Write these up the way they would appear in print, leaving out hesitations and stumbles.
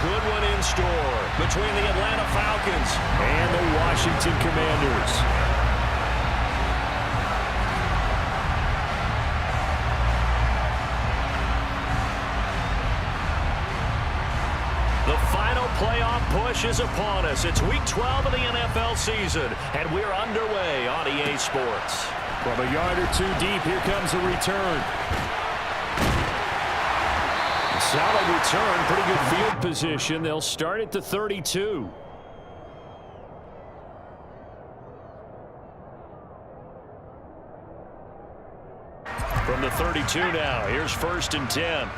good one in store between the Atlanta Falcons and the Washington Commanders. The final playoff push is upon us. It's Week 12 of the NFL season, and we're underway on EA Sports. From a yard or two deep, here comes a return. Solid return, pretty good field position. They'll start at the 32. From the 32 now, here's 1st and 10.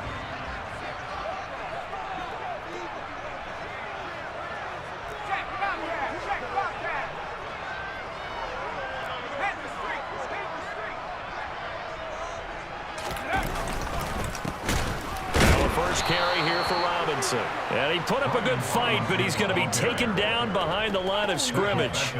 First carry here for Robinson. And he put up a good fight, but he's going to be taken down behind the line of scrimmage.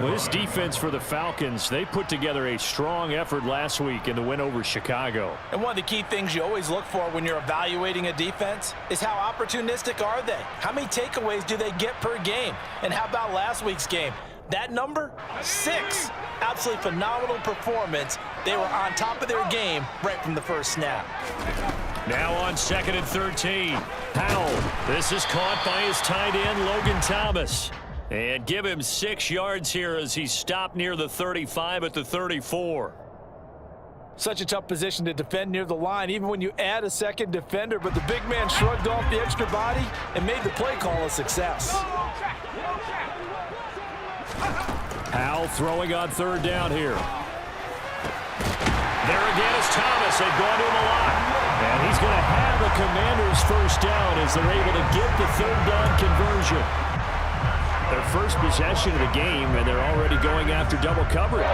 Well, this defense for the Falcons, they put together a strong effort last week in the win over Chicago. And one of the key things you always look for when you're evaluating a defense is how opportunistic are they? How many takeaways do they get per game? And how about last week's game? That number, 6. Absolutely phenomenal performance. They were on top of their game right from the first snap. Now on 2nd and 13. Powell. This is caught by his tight end, Logan Thomas. And give him 6 yards here as he stopped near the 35 at the 34. Such a tough position to defend near the line, even when you add a second defender. But the big man shrugged off the extra body and made the play call a success. Powell throwing on 3rd down here. There again is Thomas. They've gone to him a lot. And he's going to have the Commanders' first down as they're able to get the 3rd down conversion. Their first possession of the game, and they're already going after double coverage.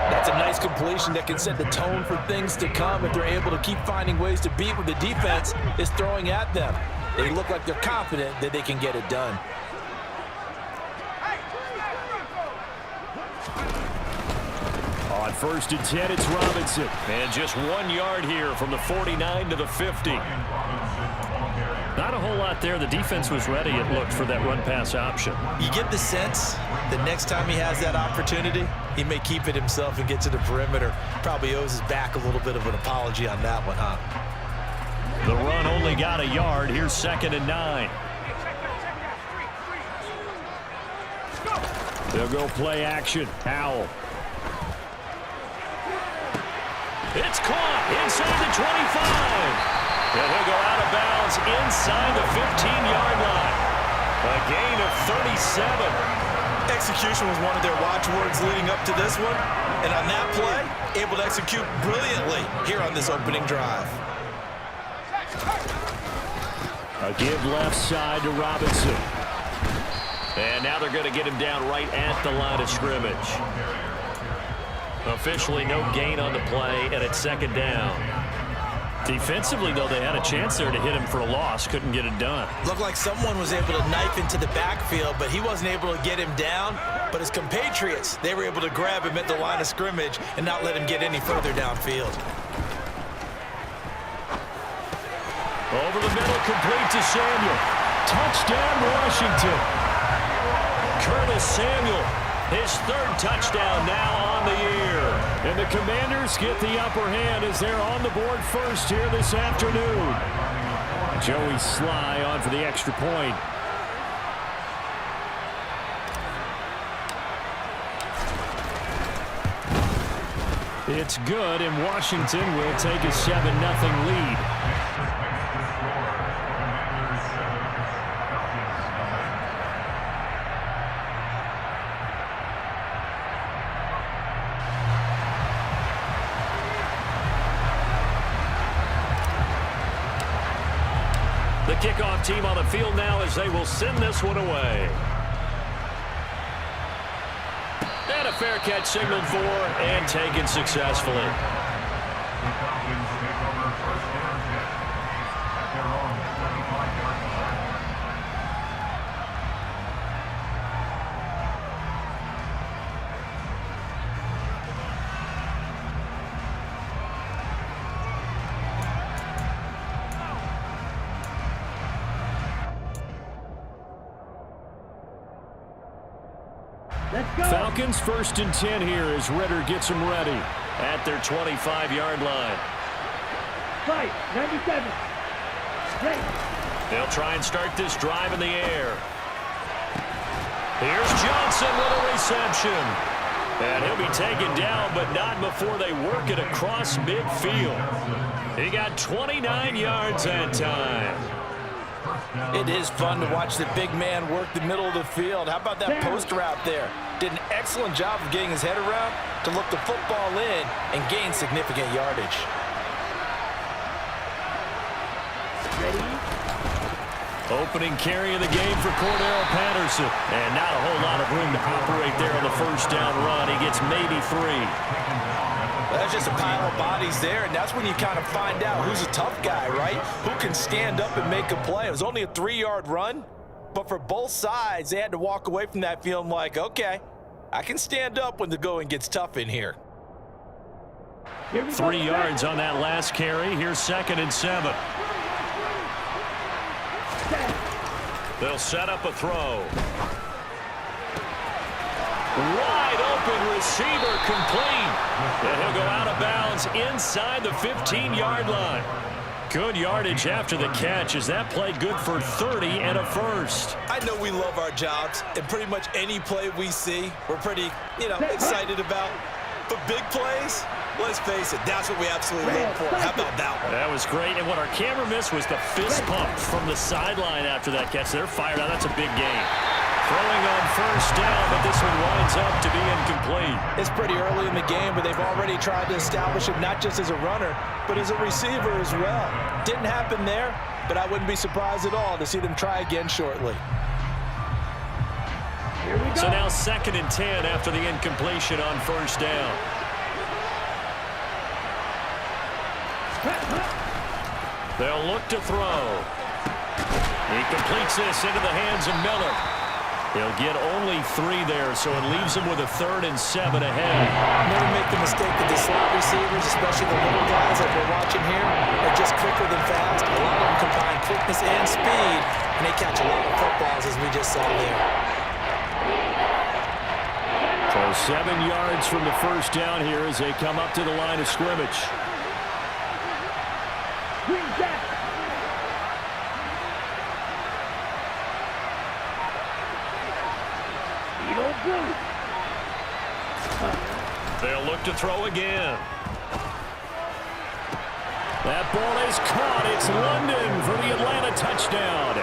That's a nice completion that can set the tone for things to come if they're able to keep finding ways to beat what the defense is throwing at them. They look like they're confident that they can get it done. On 1st and 10, it's Robinson. And just 1 yard here from the 49 to the 50. Not a whole lot there. The defense was ready, it looked, for that run-pass option. You get the sense the next time he has that opportunity, he may keep it himself and get to the perimeter. Probably owes his back a little bit of an apology on that one, huh? The run only got a yard. Here's 2nd and 9. They'll go play action. Powell. It's caught inside the 25. And he'll go out of bounds inside the 15-yard line. A gain of 37. Execution was one of their watchwords leading up to this one. And on that play, able to execute brilliantly here on this opening drive. A give left side to Robinson. And now they're going to get him down right at the line of scrimmage. Officially no gain on the play, and it's 2nd down. Defensively, though, they had a chance there to hit him for a loss. Couldn't get it done. Looked like someone was able to knife into the backfield, but he wasn't able to get him down. But his compatriots, they were able to grab him at the line of scrimmage and not let him get any further downfield. Over the middle, complete to Samuel. Touchdown, Washington. Curtis Samuel, his 3rd touchdown now on the year. And the Commanders get the upper hand as they're on the board first here this afternoon. Joey Sly on for the extra point. It's good, and Washington will take a 7-0 lead. The kickoff team on the field now as they will send this one away. And a fair catch signaled for and taken successfully. Falcons 1st and 10 here as Ritter gets them ready at their 25-yard line. 97. They'll try and start this drive in the air. Here's Johnson with a reception. And he'll be taken down, but not before they work it across midfield. He got 29 yards that time. It is fun to watch the big man work the middle of the field. How about that post route there? Did an excellent job of getting his head around to look the football in and gain significant yardage. Opening carry of the game for Cordero Patterson. And not a whole lot of room to operate there on the first down run. He gets maybe 3. That's just a pile of bodies there, and that's when you kind of find out who's a tough guy, right? Who can stand up and make a play. It was only a 3-yard run, but for both sides, they had to walk away from that feeling like, okay, I can stand up when the going gets tough in here. 3 yards on that last carry. Here's 2nd and 7. They'll set up a throw. Wide open receiver complete. And he'll go out of bounds inside the 15-yard line. Good yardage after the catch. Is that play good for 30 and a first? I know we love our jobs, and pretty much any play we see, we're pretty, excited about. But big plays, let's face it, that's what we absolutely look for. How about that one? That was great. And what our camera missed was the fist pump from the sideline after that catch. They're fired out. That's a big gain. Throwing on first down, but this one winds up to be incomplete. It's pretty early in the game, but they've already tried to establish him not just as a runner, but as a receiver as well. Didn't happen there, but I wouldn't be surprised at all to see them try again shortly. So now 2nd and 10 after the incompletion on first down. They'll look to throw. He completes this into the hands of Miller. He'll get only 3 there, so it leaves him with a 3rd and 7 ahead. Never make the mistake that the slot receivers, especially the little guys like we're watching here, are just quicker than fast. A lot of them combine quickness and speed, and they catch a lot of footballs, as we just saw there. So 7 yards from the first down here as they come up to the line of scrimmage. They'll look to throw again. That ball is caught. It's London for the Atlanta touchdown.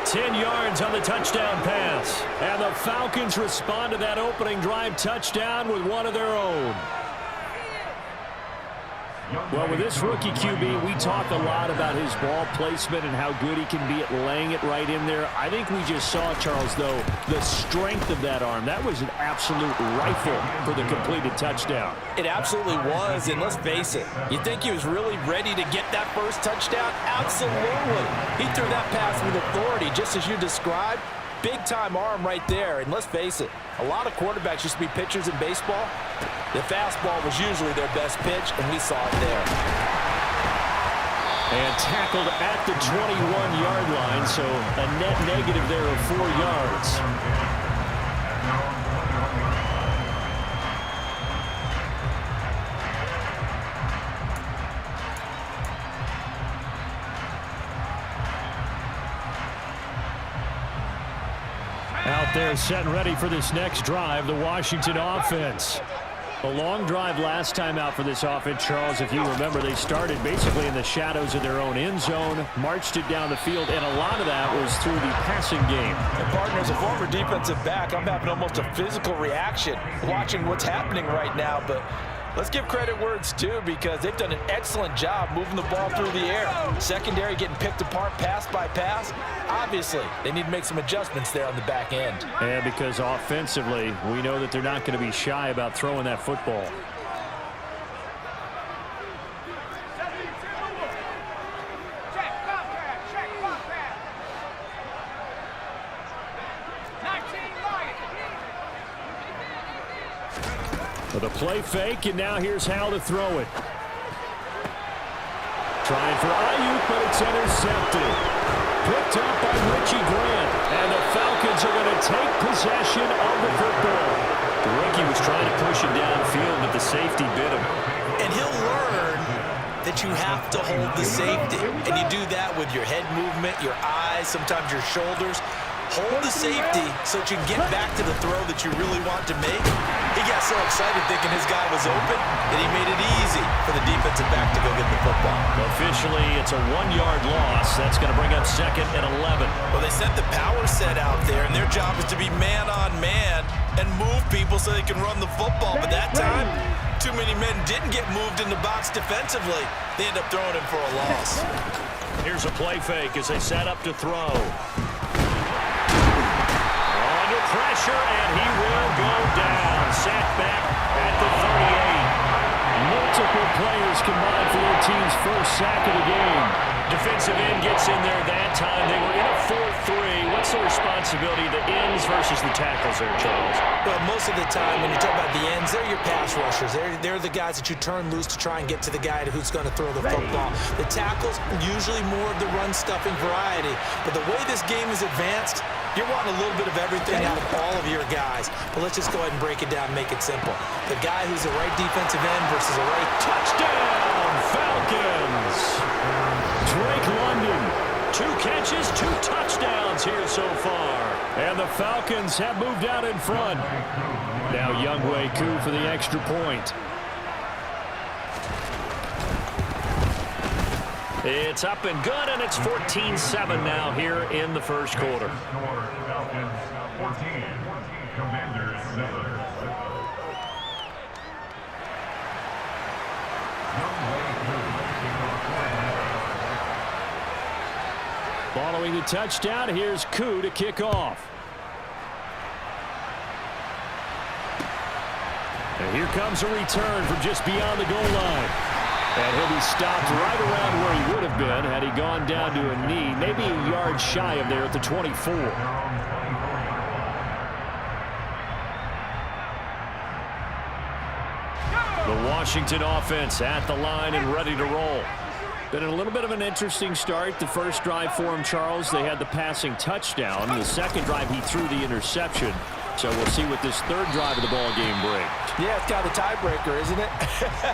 10 yards on the touchdown pass. And the Falcons respond to that opening drive touchdown with one of their own. Well, with this rookie QB, we talk a lot about his ball placement and how good he can be at laying it right in there. I think we just saw, Charles, though, the strength of that arm. That was an absolute rifle for the completed touchdown. It absolutely was, and let's face it, you think he was really ready to get that first touchdown? Absolutely. He threw that pass with authority, just as you described. Big-time arm right there, and let's face it, a lot of quarterbacks used to be pitchers in baseball. The fastball was usually their best pitch, and we saw it there. And tackled at the 21-yard line, so a net negative there of 4 yards. Out there setting ready for this next drive, the Washington offense. A long drive last time out for this offense, Charles. If you remember, they started basically in the shadows of their own end zone, marched it down the field, and a lot of that was through the passing game. And partner, as a former defensive back, I'm having almost a physical reaction watching what's happening right now, but let's give credit where it's due because they've done an excellent job moving the ball through the air. Secondary getting picked apart pass by pass. Obviously, they need to make some adjustments there on the back end. And because offensively, we know that they're not going to be shy about throwing that football. With a play fake, and now here's how to throw it. Trying for Ayuk, but it's intercepted. Picked up by Richie Grant, and the Falcons are going to take possession of the football. The rookie was trying to push it downfield, but the safety bit him. And he'll learn that you have to hold the safety. And you do that with your head movement, your eyes, sometimes your shoulders. Hold the safety so that you can get back to the throw that you really want to make. He got so excited thinking his guy was open that he made it easy for the defensive back to go get the football. Officially, it's a 1-yard loss. That's going to bring up 2nd and 11. Well, they sent the power set out there, and their job is to be man-on-man and move people so they can run the football. But that time, too many men didn't get moved in the box defensively. They end up throwing him for a loss. Here's a play fake as they set up to throw. Under pressure, and he will go down. Sacked back at the 38. Multiple players combined for their team's first sack of the game. Defensive end gets in there that time. They were in a 4-3. What's the responsibility of the ends versus the tackles there, Charles? Well, most of the time when you talk about the ends, they're your pass rushers. They're the guys that you turn loose to try and get to the guy who's going to throw the football. The tackles, usually more of the run-stuffing variety. But the way this game is advanced, you're wanting a little bit of everything out of all of your guys. But let's just go ahead and break it down and make it simple. The guy who's a right defensive end versus a right touchdown, Falcons. Drake London, 2 catches, 2 touchdowns here so far. And the Falcons have moved out in front. Now Younghoe Koo for the extra point. It's up and good, and it's 14-7 now here in the first quarter. Following the touchdown, here's Koo to kick off. And here comes a return from just beyond the goal line. And he'll be stopped right around where he would have been had he gone down to a knee, maybe a yard shy of there at the 24. The Washington offense at the line and ready to roll. Been a little bit of an interesting start. The first drive for him, Charles, they had the passing touchdown. The second drive, he threw the interception. So we'll see what this third drive of the ball game brings. Yeah, it's kind of a tiebreaker, isn't it?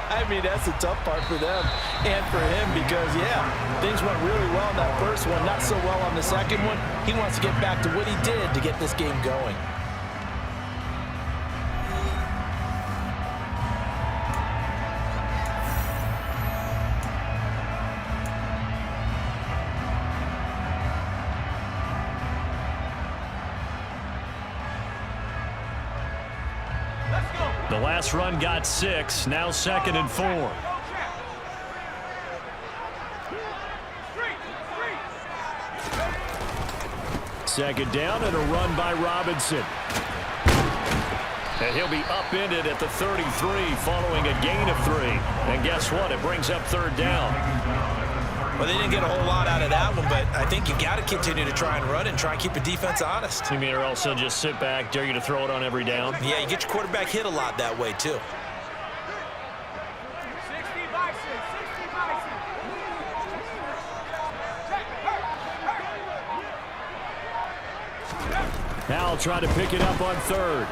I mean, that's the tough part for them and for him because, yeah, things went really well in that first one, not so well on the second one. He wants to get back to what he did to get this game going. The last run got 6, now 2nd and 4. Second down and a run by Robinson. And he'll be upended at the 33 following a gain of 3. And guess what? It brings up 3rd down. Well, they didn't get a whole lot out of that one, but I think you got to continue to try and run and try and keep the defense honest. You mean or also just sit back, dare you to throw it on every down? Yeah, you get your quarterback hit a lot that way, too. Now try to pick it up on 3rd.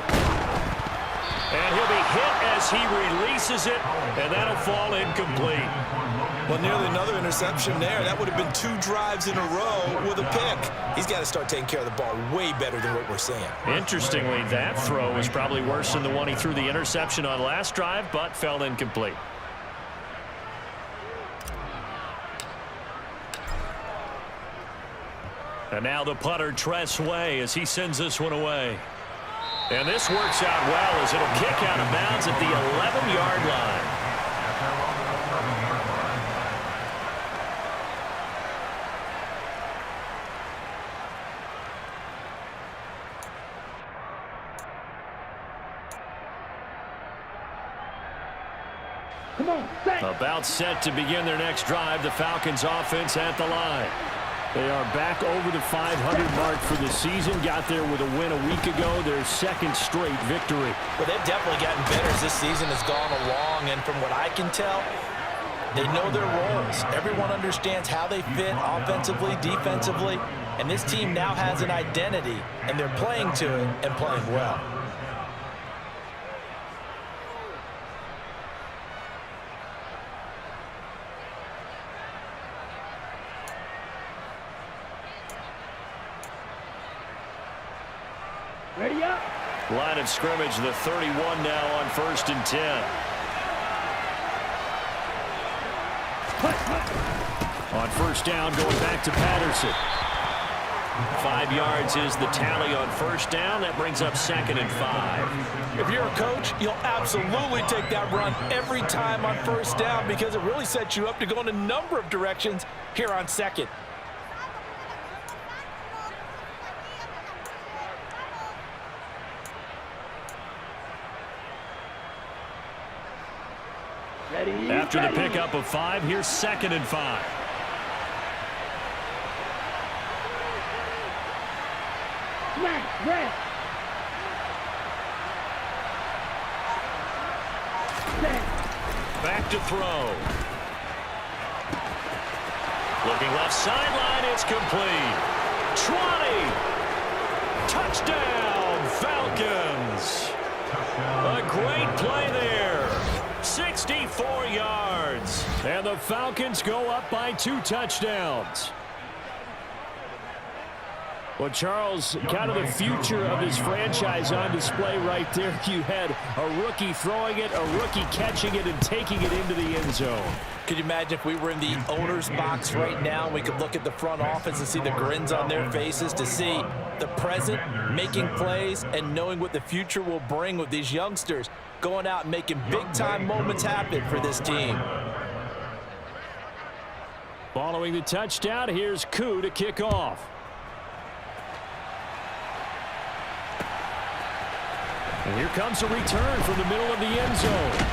And he'll be hit as he releases it, and that'll fall incomplete. Well, nearly another interception there. That would have been 2 drives in a row with a pick. He's got to start taking care of the ball way better than what we're seeing. Interestingly, that throw was probably worse than the one he threw the interception on last drive, but fell incomplete. And now the punter, Tress Way, as he sends this one away. And this works out well as it'll kick out of bounds at the 11-yard line. About set to begin their next drive, the Falcons offense at the line. They are back over the 500 mark for the season. Got there with a win a week ago, their 2nd straight victory. Well, they've definitely gotten better as this season has gone along, and from what I can tell, they know their roles. Everyone understands how they fit offensively, defensively. And this team now has an identity, and they're playing to it and playing well. Ready up. Line of scrimmage, the 31 now on 1st and 10. On 1st down, going back to Patterson. 5 yards is the tally on 1st down. That brings up 2nd and 5. If you're a coach, you'll absolutely take that run every time on 1st down because it really sets you up to go in a number of directions here on 2nd. Ready. After the pickup of 5, here's 2nd and 5. Red. Back to throw. Looking left sideline, it's complete. 20. Touchdown, Falcons. A great play there. 64 yards. And the Falcons go up by 2 touchdowns. Well, Charles, kind of the future of this franchise on display right there. You had a rookie throwing it, a rookie catching it, and taking it into the end zone. Could you imagine if we were in the owner's box right now and we could look at the front office and see the grins on their faces to see the present making plays and knowing what the future will bring with these youngsters going out and making big-time moments happen for this team. Following the touchdown, here's Koo to kick off. And here comes a return from the middle of the end zone.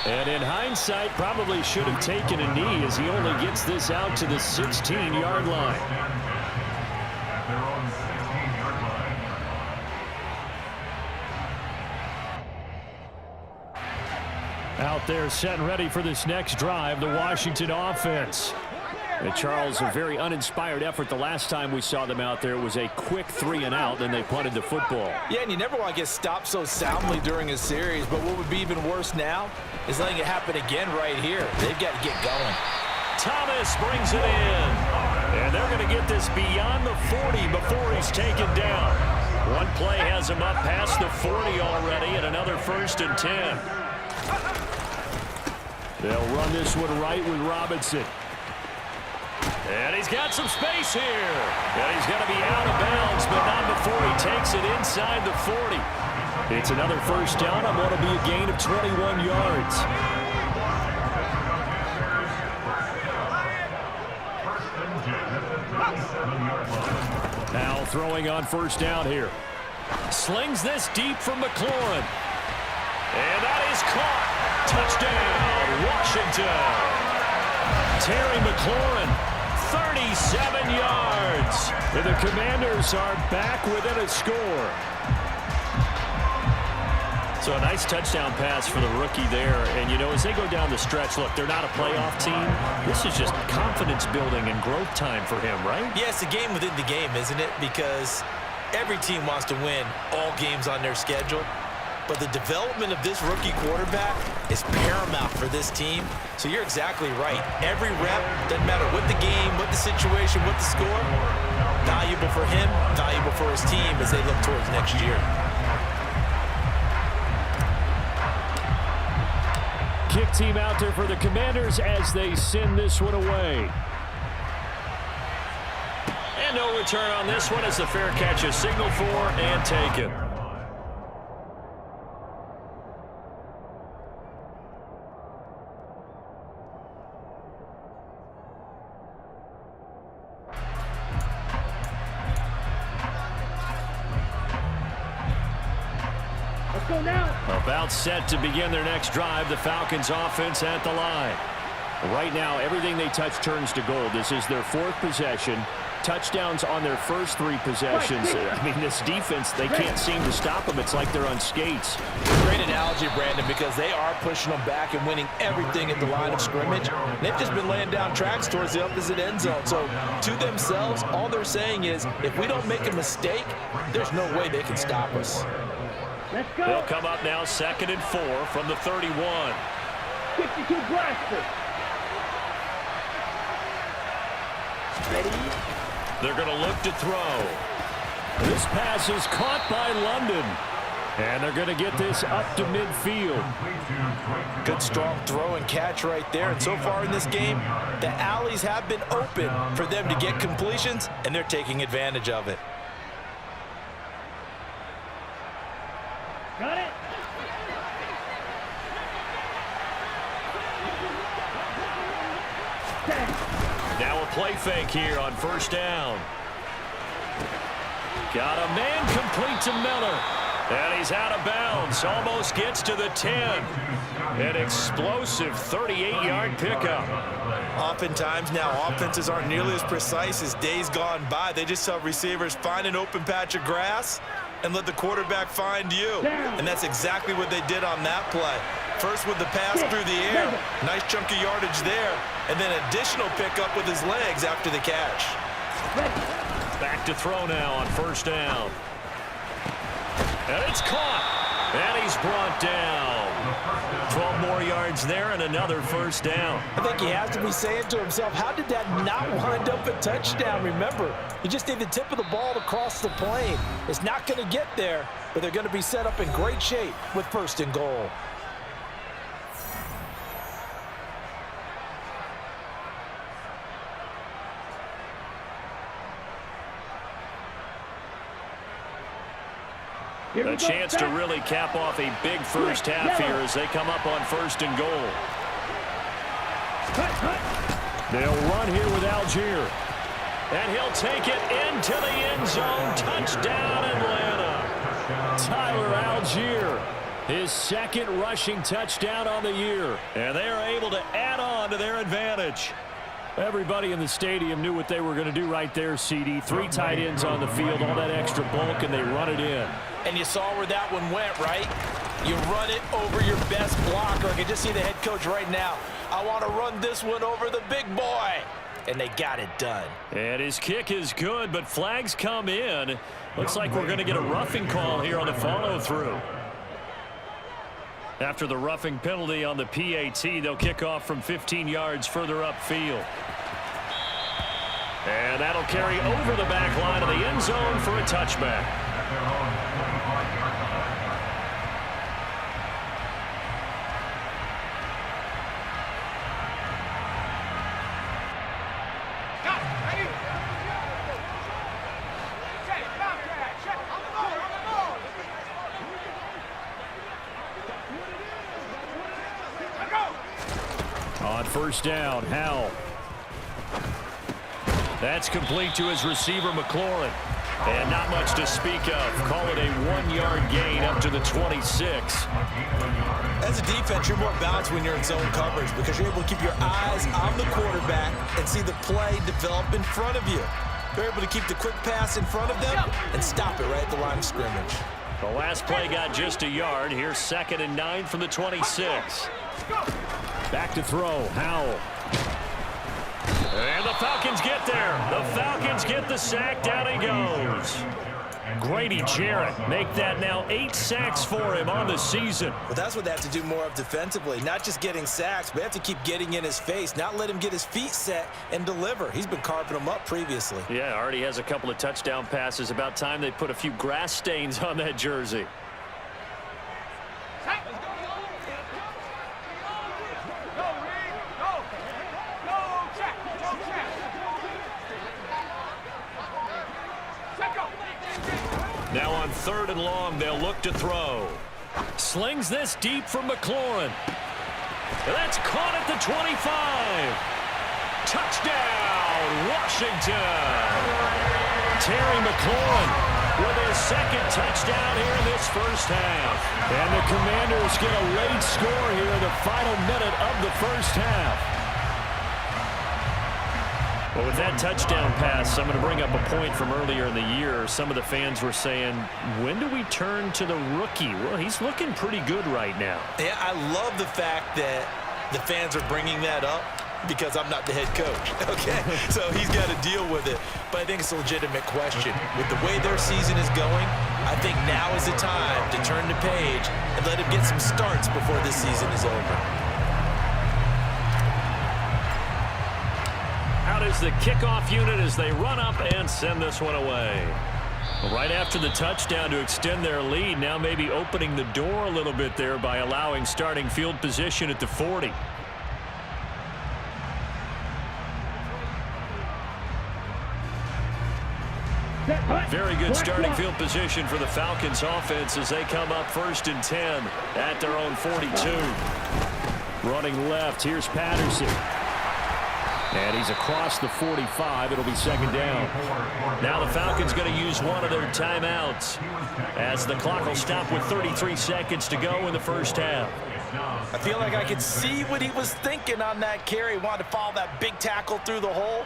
And in hindsight, probably should have taken a knee as he only gets this out to the 16-yard line. Out there set and ready for this next drive, the Washington offense. And Charles, a very uninspired effort the last time we saw them out there. It was a quick 3 and out, then they punted the football. Yeah, and you never want to get stopped so soundly during a series, but what would be even worse now is letting it happen again right here. They've got to get going. Thomas brings it in. And they're going to get this beyond the 40 before he's taken down. One play has him up past the 40 already, and another 1st and 10. They'll run this one right with Robinson. And he's got some space here. And he's going to be out of bounds, but not before he takes it inside the 40. It's another 1st down on what will be a gain of 21 yards. Now throwing on 1st down here. Slings this deep from McLaurin. And that is caught. Touchdown, Washington. Terry McLaurin. 37 yards. And the Commanders are back within a score. So a nice touchdown pass for the rookie there. And, you know, as they go down the stretch, look, they're not a playoff team. This is just confidence building and growth time for him, right? Yeah, it's a game within the game, isn't it? Because every team wants to win all games on their schedule. But the development of this rookie quarterback is paramount for this team. So you're exactly right. Every rep, doesn't matter what the game, what the situation, what the score, valuable for him, valuable for his team as they look towards next year. Kick team out there for the Commanders as they send this one away. And no return on this one as the fair catch is signaled for and taken. Go now. About set to begin their next drive, the Falcons offense at the line. Right now, everything they touch turns to gold. This is their 4th possession. touchdowns on their first 3 possessions. I mean, this defense, they can't seem to stop them. It's like they're on skates. Great analogy, Brandon, because they are pushing them back and winning everything at the line of scrimmage. They've just been laying down tracks towards the opposite end zone. So to themselves, all they're saying is, if we don't make a mistake, there's no way they can stop us. Let's go. They'll come up now 2nd and 4 from the 31. 52 blaster. Ready? They're going to look to throw. This pass is caught by London. And they're going to get this up to midfield. Good strong throw and catch right there. And so far in this game, the alleys have been open for them to get completions, and they're taking advantage of it. Got it. Now a play fake here on 1st down. Got a man complete to Miller. And he's out of bounds. Almost gets to the 10. An explosive 38-yard pickup. Oftentimes now, offenses aren't nearly as precise as days gone by. They just tell receivers, find an open patch of grass and let the quarterback find you. And that's exactly what they did on that play. First with the pass through the air. Nice chunk of yardage there. And then additional pickup with his legs after the catch. Back to throw now on 1st down. And it's caught. And he's brought down. 12 more yards there and another 1st down. I think he has to be saying to himself, how did that not wind up a touchdown? Remember, you just need the tip of the ball to cross the plane. It's not going to get there, but they're going to be set up in great shape with 1st and goal. A chance to really cap off a big first half here as they come up on 1st and goal. They'll run here with Algier. And he'll take it into the end zone. Touchdown, Atlanta. Tyler Algier, his 2nd rushing touchdown on the year. And they are able to add on to their advantage. Everybody in the stadium knew what they were going to do right there, CD. 3 tight ends on the field, all that extra bulk, and they run it in. And you saw where that one went, right? You run it over your best blocker. I can just see the head coach right now. I want to run this one over the big boy. And they got it done. And his kick is good, but flags come in. Looks like we're going to get a roughing call here on the follow-through. After the roughing penalty on the PAT, they'll kick off from 15 yards further upfield. And that'll carry over the back line of the end zone for a touchback. On 1st down, Howell. That's complete to his receiver, McLaurin. And not much to speak of. Call it a 1-yard gain up to the 26. As a defense, you're more balanced when you're in zone coverage because you're able to keep your eyes on the quarterback and see the play develop in front of you. You're able to keep the quick pass in front of them and stop it right at the line of scrimmage. The last play got just a yard. Here's 2nd and 9 from the 26. Back to throw, Howell. And the Falcons get there. The Falcons get the sack. Down he goes. Grady Jarrett make that now 8 sacks for him on the season. Well, that's what they have to do more of defensively. Not just getting sacks, but they have to keep getting in his face, not let him get his feet set and deliver. He's been carving them up previously. Yeah, already has a couple of touchdown passes. About time they put a few grass stains on that jersey. Now on 3rd and long, they'll look to throw. Slings this deep from McLaurin. That's caught at the 25. Touchdown, Washington. Terry McLaurin with his 2nd touchdown here in this first half. And the Commanders get a late score here in the final minute of the first half. Well, with that touchdown pass, I'm going to bring up a point from earlier in the year. Some of the fans were saying, when do we turn to the rookie? Well, he's looking pretty good right now. Yeah, I love the fact that the fans are bringing that up because I'm not the head coach, okay? So he's got to deal with it. But I think it's a legitimate question. With the way their season is going, I think now is the time to turn the page and let him get some starts before this season is over. Out is the kickoff unit as they run up and send this one away. Right after the touchdown to extend their lead, now maybe opening the door a little bit there by allowing starting field position at the 40. Very good starting field position for the Falcons offense as they come up 1st and 10 at their own 42. Running left, here's Patterson. And he's across the 45. It'll be 2nd down. Now the Falcons going to use one of their timeouts as the clock will stop with 33 seconds to go in the first half. I feel like I could see what he was thinking on that carry. Wanted to follow that big tackle through the hole.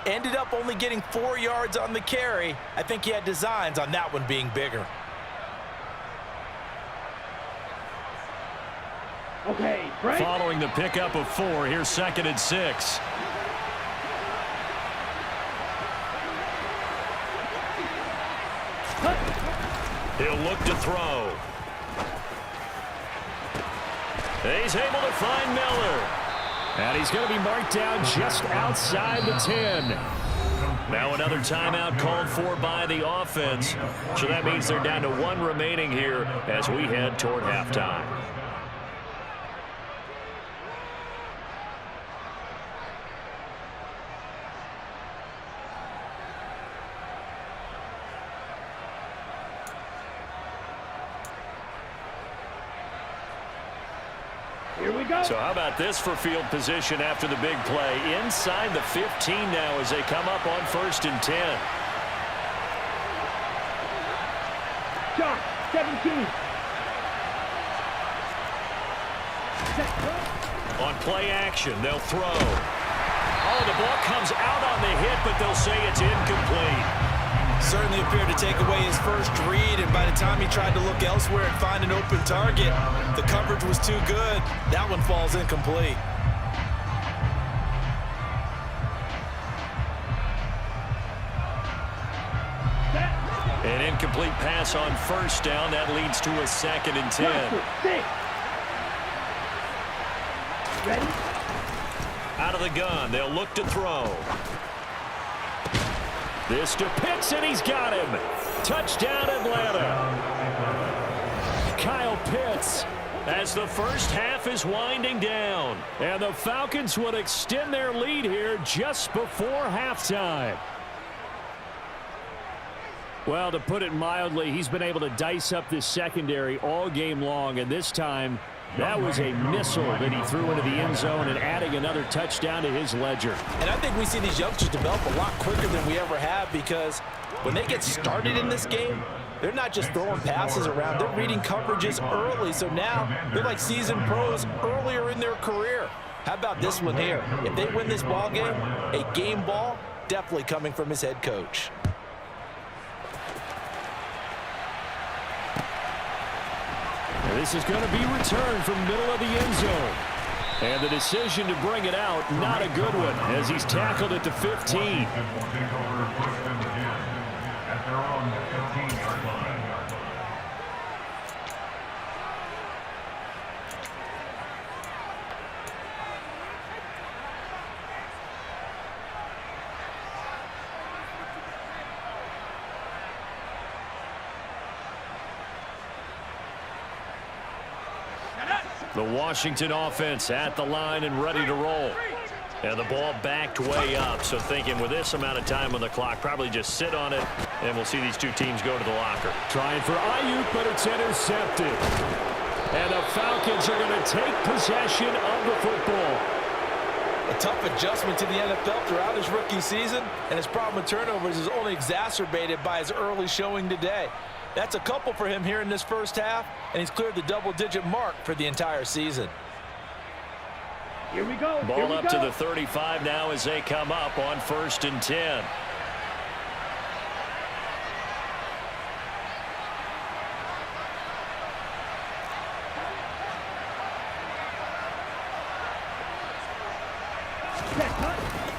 Ended up only getting 4 yards on the carry. I think he had designs on that one being bigger. Okay, Frank. Following the pickup of 4, here's 2nd and 6. He'll look to throw. He's able to find Miller. And he's going to be marked down just outside the 10. Now another timeout called for by the offense. So that means they're down to 1 remaining here as we head toward halftime. Here we go. So how about this for field position after the big play? Inside the 15 now as they come up on 1st and 10. Shot, 17. On play action, they'll throw. Oh, the ball comes out on the hit, but they'll say it's incomplete. Certainly appeared to take away his first read, and by the time he tried to look elsewhere and find an open target, the coverage was too good. That one falls incomplete. An incomplete pass on 1st down. That leads to a 2nd and 10. Ready? Out of the gun, they'll look to throw. This to Pitts, and he's got him. Touchdown, Atlanta. Kyle Pitts as the first half is winding down. And the Falcons would extend their lead here just before halftime. Well, to put it mildly, he's been able to dice up this secondary all game long, and this time that was a missile that he threw into the end zone and adding another touchdown to his ledger. And I think we see these youngsters develop a lot quicker than we ever have, because when they get started in this game, they're not just throwing passes around. They're reading coverages early, so now they're like seasoned pros earlier in their career. How about this one here? If they win this ball game, a game ball definitely coming from his head coach. This is going to be returned from middle of the end zone. And the decision to bring it out, not a good one, as he's tackled at the 15. The Washington offense at the line and ready to roll. And the ball backed way up. So thinking with this amount of time on the clock, probably just sit on it, and we'll see these two teams go to the locker. Trying for Ayuk, but it's intercepted. And the Falcons are going to take possession of the football. A tough adjustment to the NFL throughout his rookie season, and his problem with turnovers is only exacerbated by his early showing today. That's a couple for him here in this first half, and he's cleared the double-digit mark for the entire season. Here we go. Ball up to the 35 now as they come up on 1st and 10.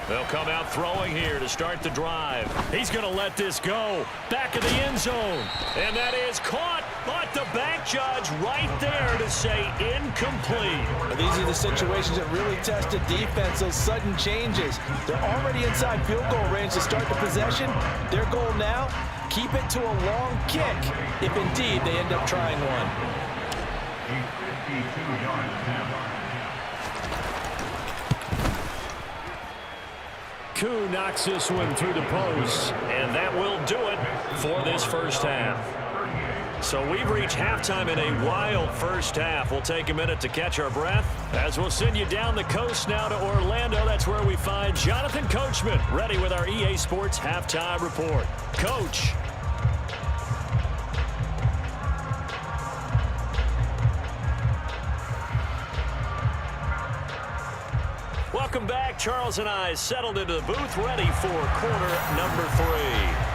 They'll come out throwing here to start the drive. He's going to let this go. Back of the end zone. And that is caught. But the back judge right there to say incomplete. These are the situations that really test a defense, those sudden changes. They're already inside field goal range to start the possession. Their goal now, keep it to a long kick, if indeed they end up trying one. Koo knocks this one through the post, and that will do it for this first half. So we've reached halftime in a wild first half. We'll take a minute to catch our breath as we'll send you down the coast now to Orlando. That's where we find Jonathan Coachman ready with our EA Sports Halftime Report. Coach. Welcome back. Charles and I settled into the booth, ready for quarter number 3.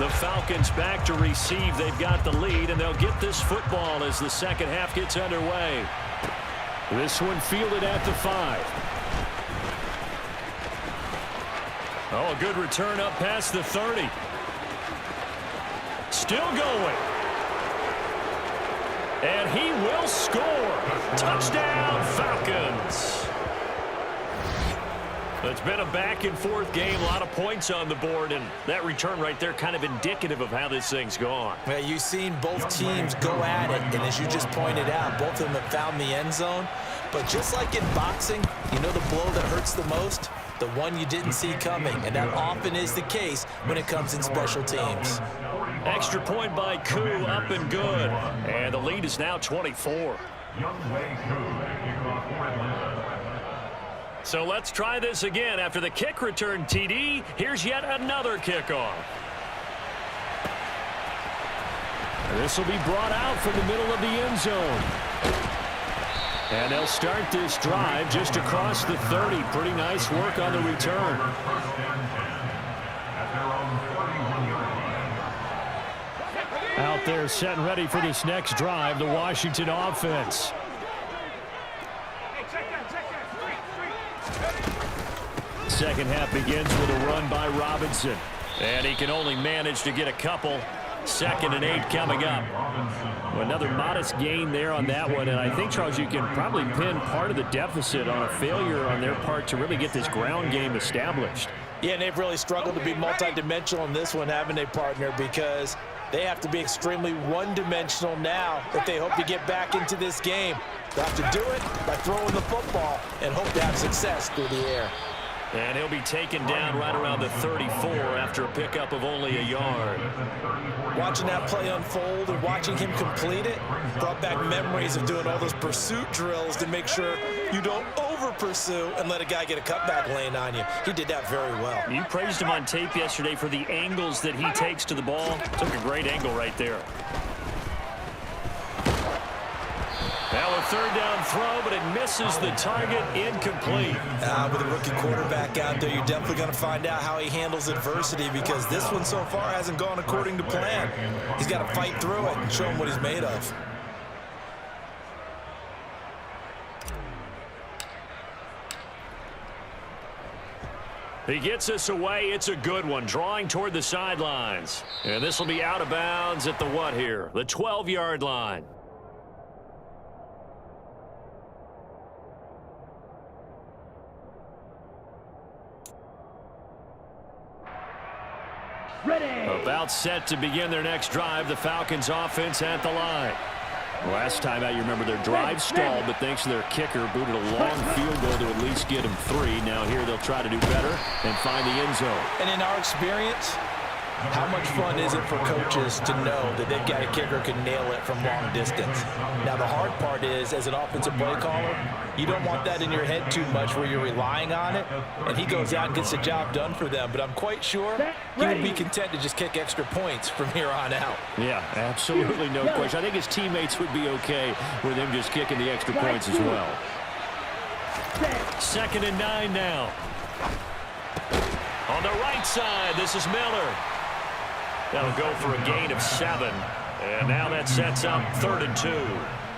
The Falcons back to receive. They've got the lead, and they'll get this football as the second half gets underway. This one fielded at the 5. Oh, a good return up past the 30. Still going. And he will score. Touchdown, Falcons. It's been a back-and-forth game, a lot of points on the board, and that return right there kind of indicative of how this thing's gone. Well, you've seen both teams go at it, and as you just pointed out, both of them have found the end zone. But just like in boxing, you know the blow that hurts the most? The one you didn't see coming, and that often is the case when it comes in special teams. Extra point by Koo, up and good. And the lead is now 24. So let's try this again. After the kick return TD, here's yet another kickoff. This will be brought out from the middle of the end zone. And they'll start this drive just across the 30. Pretty nice work on the return. Out there set and ready for this next drive, the Washington offense. Second half begins with a run by Robinson. And he can only manage to get a couple. 2nd and 8 coming up. Another modest gain there on that one. And I think, Charles, you can probably pin part of the deficit on a failure on their part to really get this ground game established. Yeah, and they've really struggled to be multidimensional in this one, haven't they, partner? Because they have to be extremely one-dimensional now if they hope to get back into this game. They'll have to do it by throwing the football and hope to have success through the air. And he'll be taken down right around the 34 after a pickup of only a yard. Watching that play unfold and watching him complete it brought back memories of doing all those pursuit drills to make sure you don't over-pursue and let a guy get a cutback lane on you. He did that very well. You praised him on tape yesterday for the angles that he takes to the ball. Took a great angle right there. Now a 3rd down throw, but it misses the target, incomplete. With a rookie quarterback out there, you're definitely going to find out how he handles adversity because this one so far hasn't gone according to plan. He's got to fight through it and show him what he's made of. He gets us away. It's a good one, drawing toward the sidelines. And this will be out of bounds at the what here? The 12-yard line. Ready. About set to begin their next drive. The Falcons offense at the line. Last time out, you remember their drive stalled, but thanks to their kicker, booted a long field goal to at least get them 3. Now here they'll try to do better and find the end zone. And in our experience, How much fun is it for coaches to know that they've got a kicker who can nail it from long distance? Now, the hard part is, as an offensive play caller, you don't want that in your head too much where you're relying on it, and he goes out and gets the job done for them. But I'm quite sure he would be content to just kick extra points from here on out. Yeah, absolutely no question. I think his teammates would be okay with him just kicking the extra points as well. 2nd and 9 now. On the right side, this is Miller. That'll go for a gain of 7. And now that sets up 3rd and 2.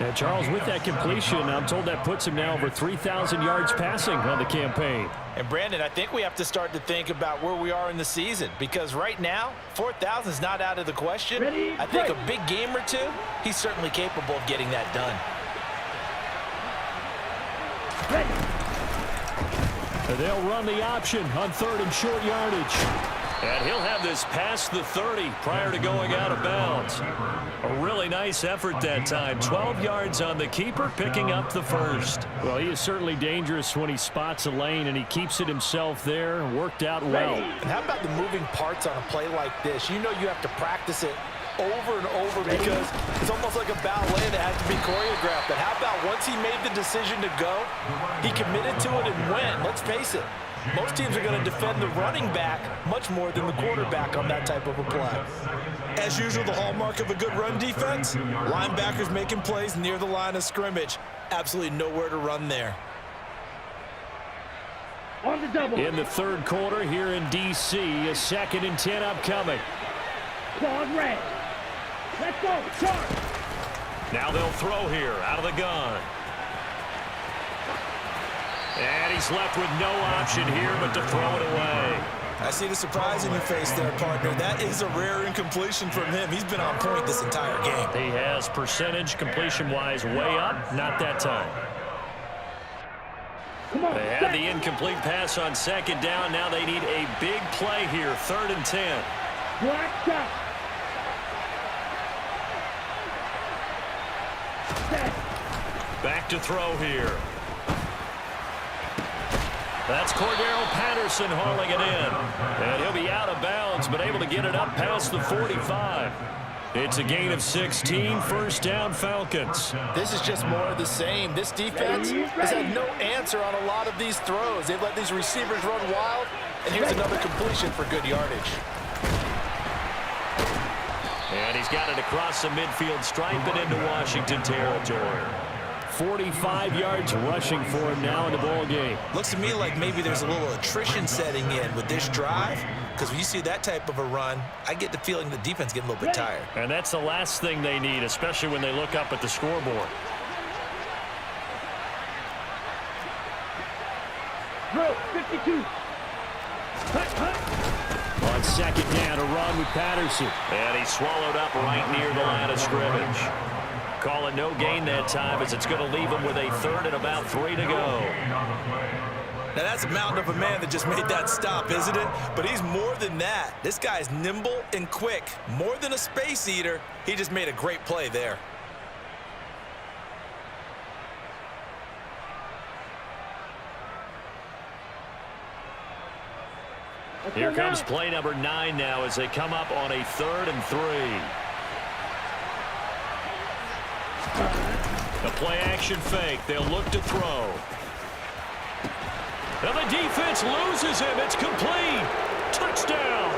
And Charles, with that completion, I'm told that puts him now over 3,000 yards passing on the campaign. And Brandon, I think we have to start to think about where we are in the season, because right now, 4,000 is not out of the question. I think a big game or two, he's certainly capable of getting that done. And they'll run the option on 3rd and short yardage. And he'll have this past the 30 prior to going out of bounds. A really nice effort that time. 12 yards on the keeper, picking up the 1st. Well, he is certainly dangerous when he spots a lane, and he keeps it himself there. Worked out well. And how about the moving parts on a play like this? You know you have to practice it over and over because it's almost like a ballet that has to be choreographed. But how about once he made the decision to go, he committed to it and went. Let's face it. Most teams are going to defend the running back much more than the quarterback on that type of a play. As usual, the hallmark of a good run defense, linebackers making plays near the line of scrimmage. Absolutely nowhere to run there. On the double. In the 3rd quarter here in D.C., a 2nd and 10 upcoming. Quad red. Let's go. Charge. Now they'll throw here out of the gun. And he's left with no option here but to throw it away. I see the surprise in your face there, partner. That is a rare incompletion from him. He's been on point this entire game. He has percentage completion-wise way up. Not that time. Come on, they had the incomplete pass on 2nd down. Now they need a big play here. 3rd and 10. Black shot. Back to throw here. That's Cordero Patterson hauling it in. And he'll be out of bounds, but able to get it up past the 45. It's a gain of 16, 1st down Falcons. This is just more of the same. This defense has had no answer on a lot of these throws. They've let these receivers run wild, and here's another completion for good yardage. And he's got it across the midfield stripe and into Washington territory. 45 yards rushing for him now in the ball game. Looks to me like maybe there's a little attrition setting in with this drive, because when you see that type of a run, I get the feeling the defense getting a little bit tired. And that's the last thing they need, especially when they look up at the scoreboard. Drill 52. On 2nd down, a run with Patterson. And he swallowed up right near the line of scrimmage. Calling no gain that time as it's going to leave him with a 3rd and about 3 to go. Now that's a mountain of a man that just made that stop, isn't it? But he's more than that. This guy's nimble and quick. More than a space eater, he just made a great play there. Here comes play number 9 now as they come up on a 3rd and 3. The play-action fake. They'll look to throw. And the defense loses him. It's complete. Touchdown.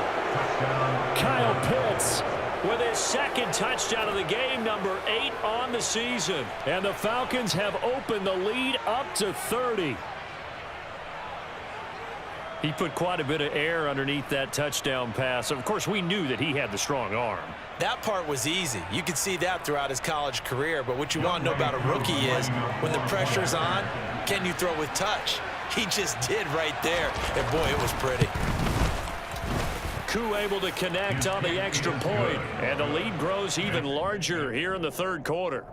Kyle Pitts with his 2nd touchdown of the game, number 8 on the season. And the Falcons have opened the lead up to 30. He put quite a bit of air underneath that touchdown pass. Of course, we knew that he had the strong arm. That part was easy. You could see that throughout his college career. But what you want to know about a rookie is when the pressure's on, can you throw with touch? He just did right there. And, boy, it was pretty. Koo able to connect on the extra point. And the lead grows even larger here in the 3rd quarter.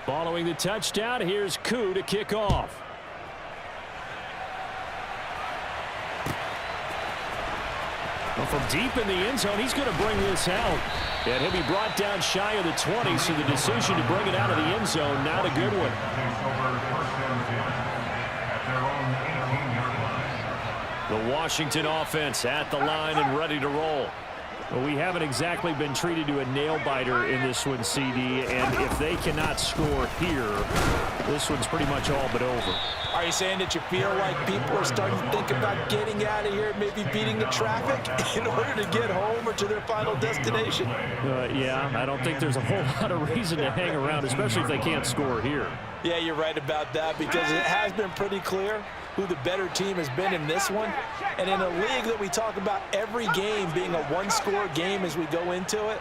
Following the touchdown, here's Koo to kick off. Well, from deep in the end zone, he's going to bring this out. And he'll be brought down shy of the 20, so the decision to bring it out of the end zone, not a good one. The Washington offense at the line and ready to roll. Well, we haven't exactly been treated to a nail-biter in this one, CD, and if they cannot score here, this one's pretty much all but over. Are you saying that you feel like people are starting to think about getting out of here, maybe beating the traffic in order to get home or to their final destination? Yeah, I don't think there's a whole lot of reason to hang around, especially if they can't score here. Yeah, you're right about that, because it has been pretty clear who the better team has been in this one. And in a league that we talk about every game being a one-score game as we go into it,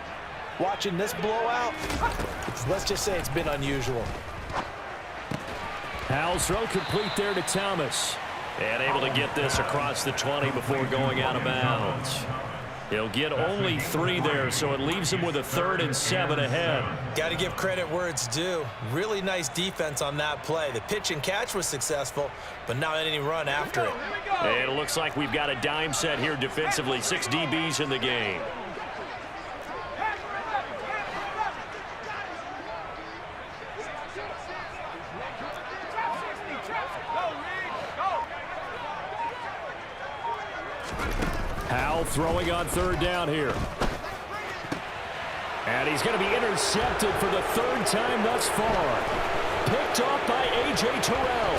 watching this blowout, let's just say it's been unusual. Howell's throw complete there to Thomas. And able to get this across the 20 before going out of bounds. He'll get only 3 there, so it leaves him with a 3rd and 7 ahead. Got to give credit where it's due. Really nice defense on that play. The pitch and catch was successful, but not any run after it. And it looks like we've got a dime set here defensively. 6 DBs in the game. Howell throwing on 3rd down here. And he's going to be intercepted for the 3rd time thus far. Picked off by A.J. Terrell.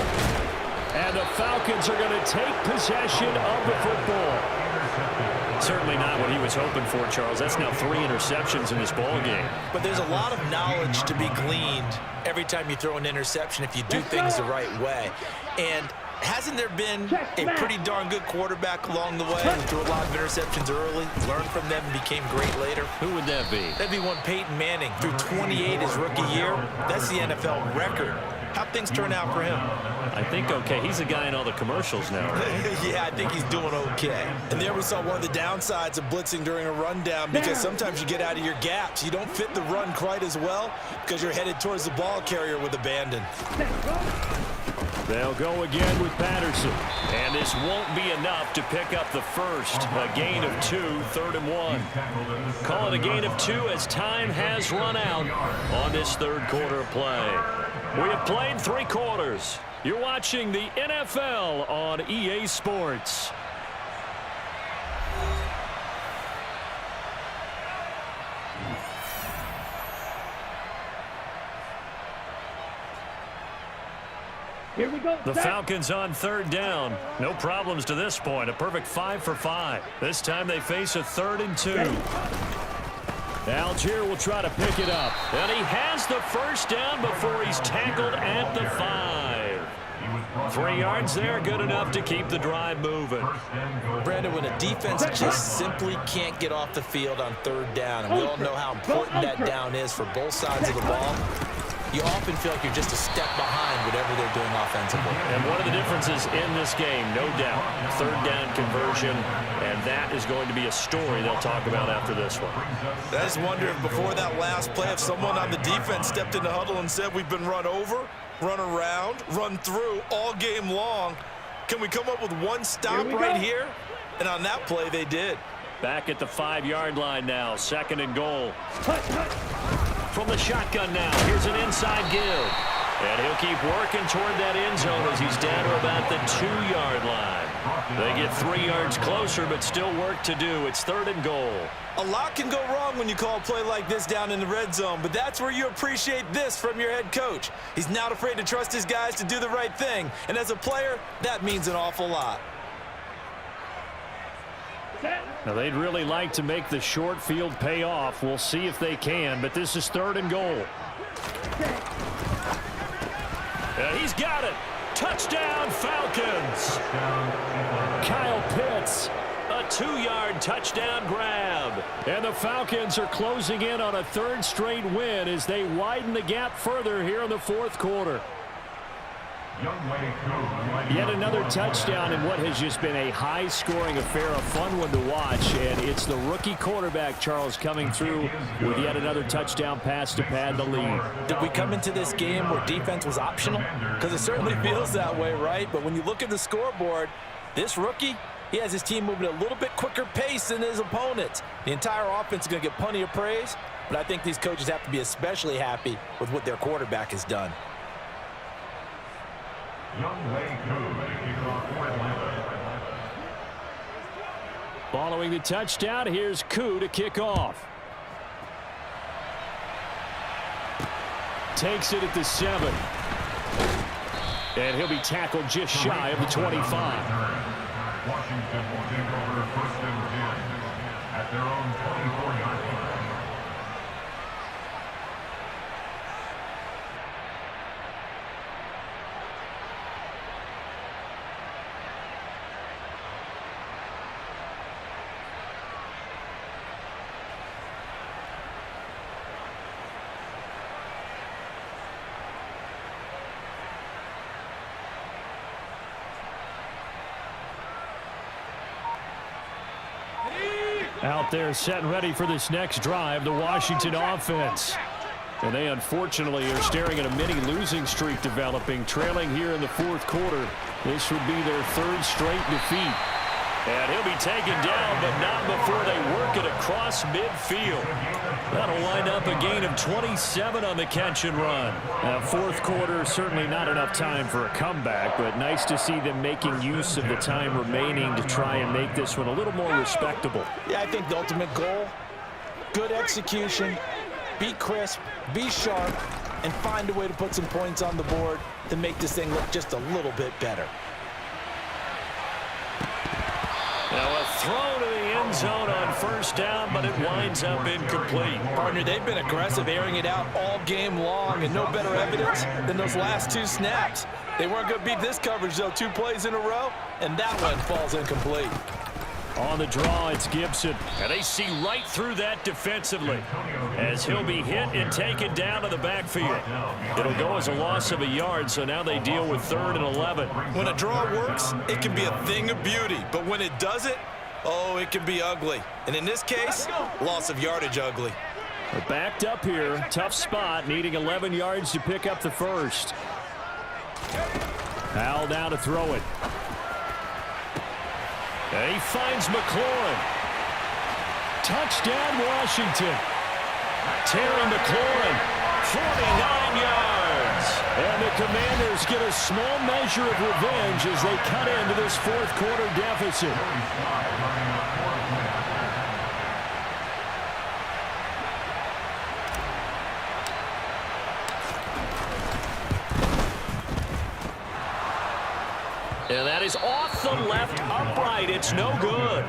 And the Falcons are going to take possession of the football. Certainly not what he was hoping for, Charles. That's now 3 interceptions in this ball game. But there's a lot of knowledge to be gleaned every time you throw an interception if you do things the right way. And hasn't there been a pretty darn good quarterback along the way who threw a lot of interceptions early, learned from them, and became great later? Who would that be? That'd be one Peyton Manning. Threw 28 his rookie year. That's the NFL record. How'd things turn out for him? I think okay. He's a guy in all the commercials now, right? Yeah, I think he's doing okay. And there we saw one of the downsides of blitzing during a rundown, because sometimes you get out of your gaps. You don't fit the run quite as well because you're headed towards the ball carrier with abandon. They'll go again with Patterson. And this won't be enough to pick up the first. A gain of 2, 3rd and 1. Call it a gain of 2 as time has run out on this 3rd quarter of play. We have played 3 quarters. You're watching the NFL on EA Sports. Here we go. The Falcons on 3rd down. No problems to this point. A perfect 5 for 5. This time they face a 3rd and 2. Algier will try to pick it up. And he has the first down before he's tackled at the 5. 3 yards there, good enough to keep the drive moving. Brandon, when a defense just simply can't get off the field on 3rd down, and we all know how important that down is for both sides of the ball, you often feel like you're just a step behind whatever they're doing offensively. And one of the differences in this game, no doubt, 3rd down conversion, and that is going to be a story they'll talk about after this one. I just wonder if before that last play, if someone on the defense stepped in the huddle and said, we've been run over, run around, run through all game long. Can we come up with one stop right here? And on that play, they did. Back at the 5-yard line now, 2nd and goal. From the shotgun now, here's an inside give. And he'll keep working toward that end zone as he's down to about the 2-yard line. They get 3 yards closer, but still work to do. It's 3rd and goal. A lot can go wrong when you call a play like this down in the red zone, but that's where you appreciate this from your head coach. He's not afraid to trust his guys to do the right thing. And as a player, that means an awful lot. Now, they'd really like to make the short field pay off. We'll see if they can, but this is 3rd and goal. He's got it. Touchdown, Falcons. Kyle Pitts, a 2-yard touchdown grab. And the Falcons are closing in on a 3rd straight win as they widen the gap further here in the 4th quarter. Yet another touchdown in what has just been a high-scoring affair, a fun one to watch, and it's the rookie quarterback, Charles, coming through with yet another touchdown pass to pad the lead. Did we come into this game where defense was optional? Because it certainly feels that way, right? But when you look at the scoreboard, this rookie, He has his team moving at a little bit quicker pace than his opponents. The entire offense is going to get plenty of praise, but I think these coaches have to be especially happy with what their quarterback has done. Following the touchdown, here's Koo to kick off. Takes it at the 7. And he'll be tackled just shy of the 25. Washington will take over 1st and 10 at their own 24-yard line. Out there set and ready for this next drive, the Washington offense. And they unfortunately are staring at a mini losing streak developing, trailing here in the 4th quarter. This would be their 3rd straight defeat. And he'll be taken down, but not before they work it across midfield. That'll wind up a gain of 27 on the catch and run. Now, 4th quarter, certainly not enough time for a comeback, but nice to see them making use of the time remaining to try and make this one a little more respectable. Yeah, I think the ultimate goal, good execution, be crisp, be sharp, and find a way to put some points on the board to make this thing look just a little bit better. Now a throw to the end zone on 1st down, but it winds up incomplete. Partner, they've been aggressive, airing it out all game long, and no better evidence than those last 2 snaps. They weren't going to beat this coverage, though, 2 plays in a row, and that one falls incomplete. On the draw, it's Gibson. And they see right through that defensively as he'll be hit and taken down to the backfield. It'll go as a loss of a yard, so now they deal with 3rd and 11. When a draw works, it can be a thing of beauty. But when it doesn't, oh, it can be ugly. And in this case, loss of yardage ugly. We're backed up here. Tough spot, needing 11 yards to pick up the 1st. Powell down to throw it. And he finds McLaurin. Touchdown, Washington. Terry McLaurin, 49 yards. And the Commanders get a small measure of revenge as they cut into this 4th quarter deficit. And that is off the left upright. It's no good.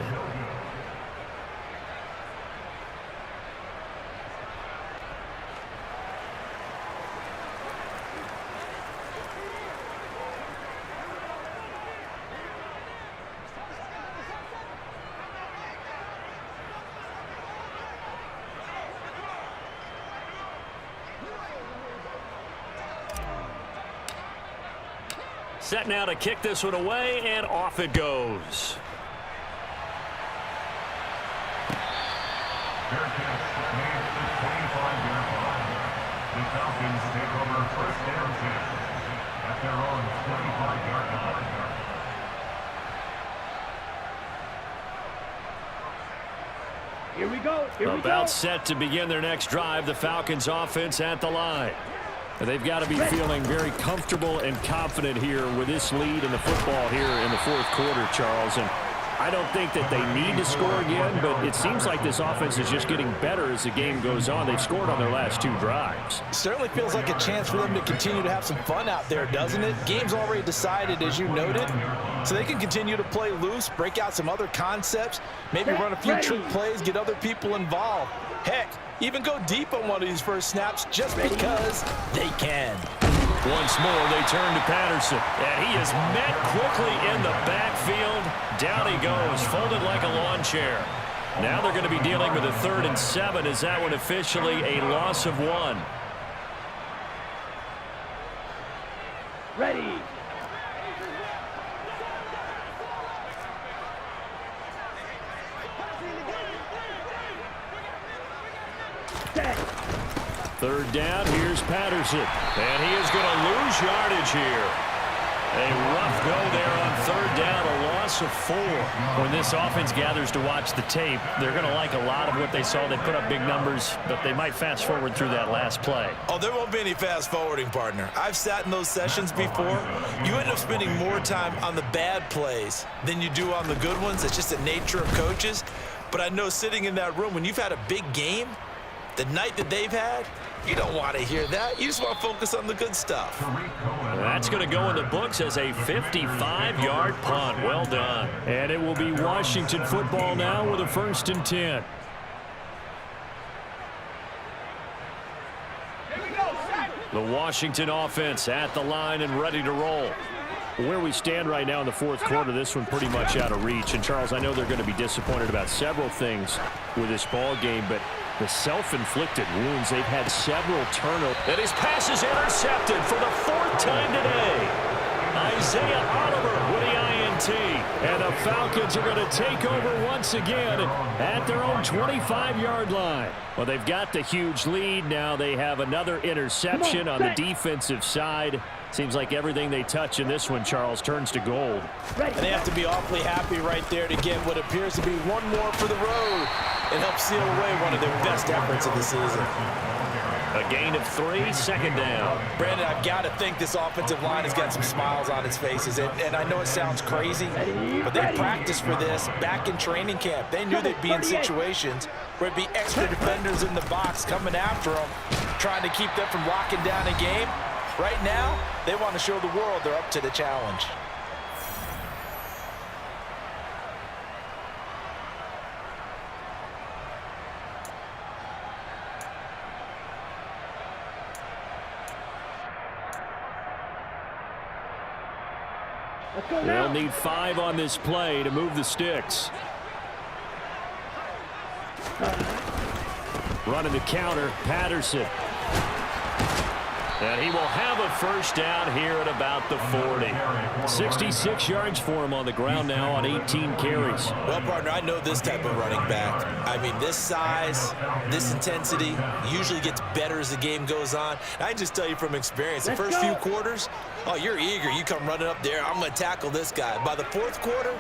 Set now to kick this one away, and off it goes. Bearcats made the 25-yard line. The Falcons take over 1st and 10 at their own 25-yard line. Here we go. Here we go. About set to begin their next drive, the Falcons offense at the line. They've got to be feeling very comfortable and confident here with this lead in the football here in the 4th quarter, Charles. And I don't think that they need to score again, but it seems like this offense is just getting better as the game goes on. They've scored on their last 2 drives. Certainly feels like a chance for them to continue to have some fun out there, doesn't it? Game's already decided, as you noted, so they can continue to play loose, break out some other concepts, maybe run a few trick plays, get other people involved. Heck, even go deep on one of these first snaps just because they can. Once more, they turn to Patterson. And he is met quickly in the backfield. Down he goes, folded like a lawn chair. Now they're going to be dealing with a 3rd and 7. Is that one officially a loss of 1? Ready. Set. 3rd down, here's Patterson. And he is going to lose yardage here. A rough go there on 3rd down, a loss loss of 4. When this offense gathers to watch the tape, they're going to like a lot of what they saw. They put up big numbers, but they might fast forward through that last play. Oh, there won't be any fast forwarding, partner. I've sat in those sessions before. You end up spending more time on the bad plays than you do on the good ones. It's just the nature of coaches. But I know sitting in that room, when you've had a big game, the night that they've had, you don't want to hear that. You just want to focus on the good stuff. That's going to go in the books as a 55-yard punt. Well done. And it will be Washington football now with a 1st and 10. The Washington offense at the line and ready to roll. Where we stand right now in the 4th quarter, this one pretty much out of reach. And, Charles, I know they're going to be disappointed about several things with this ball game, but the self-inflicted wounds, they've had several turnovers. And his pass is intercepted for the 4th time today. Isaiah Oliver with the INT. And the Falcons are going to take over once again at their own 25-yard line. Well, they've got the huge lead. Now they have another interception on the defensive side. Seems like everything they touch in this one, Charles, turns to gold. And they have to be awfully happy right there to get what appears to be one more for the road and help seal away one of their best efforts of the season. A gain of 3, 2nd down. Brandon, I've got to think this offensive line has got some smiles on its faces. And I know it sounds crazy, but they practiced for this back in training camp. They knew they'd be in situations where it'd be extra defenders in the box coming after them, trying to keep them from locking down a game. Right now, they want to show the world they're up to the challenge. They'll need 5 on this play to move the sticks. Running the counter, Patterson. And he will have a 1st down here at about the 40. 66 yards for him on the ground now on 18 carries. Well, partner, I know this type of running back. I mean, this size, this intensity usually gets better as the game goes on. And I just tell you from experience, the first few quarters, oh, you're eager. You come running up there, I'm going to tackle this guy. By the 4th quarter,